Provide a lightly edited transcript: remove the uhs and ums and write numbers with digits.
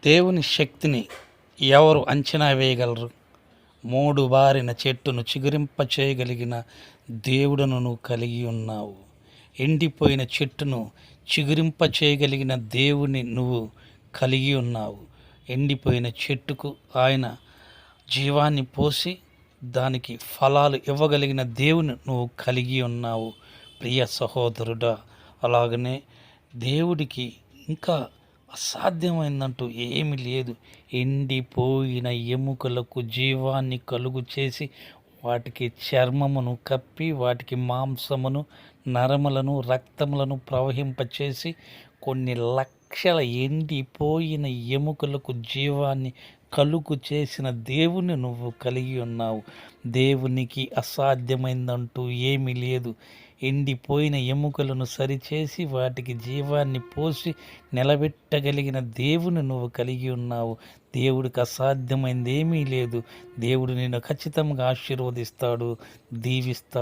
దేవుని శక్తిని ఎవరు అంచనా వేయగలరు? మూడు బారిన చెట్టును చిగురింప చేయగలిగిన దేవుడును నువ్వు కలిగి ఉన్నావు. ఎండిపోయిన చెట్టును చిగురింప చేయగలిగిన దేవుని నువ్వు కలిగి ఉన్నావు. ఎండిపోయిన చెట్టుకు ఆయన జీవాన్ని పోసి దానికి ఫలాలు ఇవ్వగలిగిన దేవుని నువ్వు కలిగి ఉన్నావు ప్రియ సహోదరుడా. అలాగనే దేవుడికి ఇంకా అసాధ్యమైందంటూ ఏమి లేదు. ఎండిపోయిన ఎముకలకు జీవాన్ని కలుగు చేసి వాటికి చర్మమును కప్పి వాటికి మాంసమును నరములను రక్తములను ప్రవహింపచేసి కొన్ని లక్షల ఎండిపోయిన ఎముకలకు జీవాన్ని కలుగు చేసిన దేవుని నువ్వు కలిగి ఉన్నావు. దేవునికి అసాధ్యమైందంటూ ఏమీ లేదు. ఎండిపోయిన ఎముకలను సరిచేసి వాటికి జీవాన్ని పోసి నిలబెట్టగలిగిన దేవుని నువ్వు కలిగి ఉన్నావు. దేవుడికి అసాధ్యమైంది ఏమీ లేదు. దేవుడు నిన్ను ఖచ్చితంగా ఆశీర్వదిస్తాడు, దీవిస్తాడు.